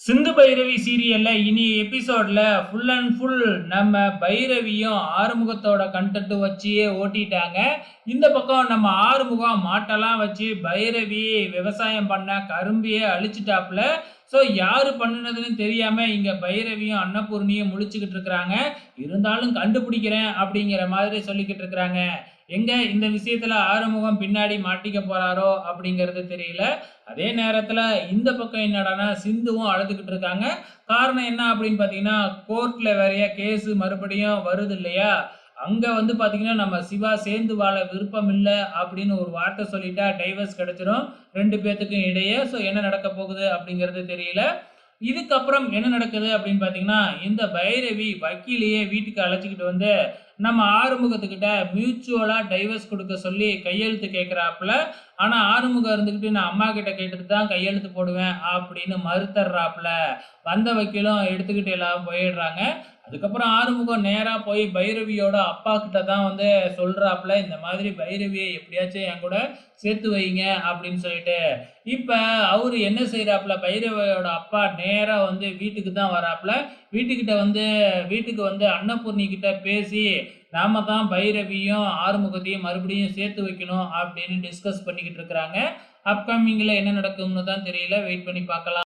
சிந்து பைரவி சீரியல்ல இனி எபிசோட்ல ஃபுல் அண்ட் ஃபுல் நம்ம பைரவியும் ஆறுமுகத்தோட கண்டென்ட் வச்சியே ஓட்டிட்டாங்க. இந்த பக்கம் நம்ம ஆறுமுகம் மாட்டெல்லாம் வச்சு பைரவி விவசாயம் பண்ண கரும்பியே அழிச்சிட்டாப்புல. ஸோ யாரு பண்ணுனதுன்னு தெரியாம இங்க பைரவியும் அன்னபூர்ணியும் முழிச்சுக்கிட்டு இருக்கிறாங்க. இருந்தாலும் கண்டுபிடிக்கிறேன் அப்படிங்கிற மாதிரி சொல்லிக்கிட்டு இருக்கிறாங்க. எங்க இந்த விஷயத்துல ஆறுமுகம் பின்னாடி மாட்டிக்க போறாரோ அப்படிங்கிறது தெரியல. அதே நேரத்துல இந்த பக்கம் என்னடான்னா சிந்துவும் அழுதுகிட்டு இருக்காங்க. காரணம் என்ன அப்படின்னு பார்த்தீங்கன்னா, கோர்ட்ல வேறயா கேஸ் மறுபடியும் வருது இல்லையா? அங்க வந்து பார்த்தீங்கன்னா, நம்ம சிவா சேர்ந்து வாழ விருப்பம் இல்ல அப்படின்னு ஒரு வார்த்தை சொல்லிட்டா டைவர்ஸ் கிடைச்சிரும் 2 பேத்துக்கும் இடையே. ஸோ என்ன நடக்க போகுது அப்படிங்கிறது தெரியல. இதுக்கப்புறம் என்ன நடக்குது அப்படின்னு பார்த்தீங்கன்னா, இந்த பைரவி வக்கீலையே வீட்டுக்கு அழைச்சுக்கிட்டு வந்து, நம்ம ஆறுமுகத்துக்கிட்ட மியூச்சுவலா டைவர்ஸ் குடுக்க சொல்லி கையெழுத்து கேட்கிறாப்புல. ஆனா ஆறுமுகம் இருந்துகிட்டு, "நான் அம்மாகிட்ட கேட்டுட்டு தான் கையெழுத்து போடுவேன்" அப்படின்னு மறுத்தர்றாப்புல. வந்த வக்கீலும் எடுத்துக்கிட்டு எல்லாரும் போயிடுறாங்க. அதுக்கப்புறம் ஆறுமுகம் நேரா போய் பைரவியோட அப்பாகிட்ட தான் வந்து சொல்றாப்புல, "இந்த மாதிரி பைரவிய எப்படியாச்சும் என்கூட சேர்த்து வைங்க" அப்படின்னு சொல்லிட்டு. இப்ப அவரு என்ன செய்றாப்புல, பைரவியோட அப்பா நேரா வந்து வீட்டுக்கு தான் வராப்புல. வீட்டுக்கு வந்து அன்னபூர்ணி கிட்ட பேசி, நாம தான் பைரவியும், ஆறுமுகத்தையும் மறுபடியும் சேர்த்து வைக்கணும் அப்படின்னு டிஸ்கஸ் பண்ணிக்கிட்டு இருக்கிறாங்க. அப்கமிங்ல என்ன நடக்கும்னு தான் தெரியல. வெயிட் பண்ணி பார்க்கலாம்.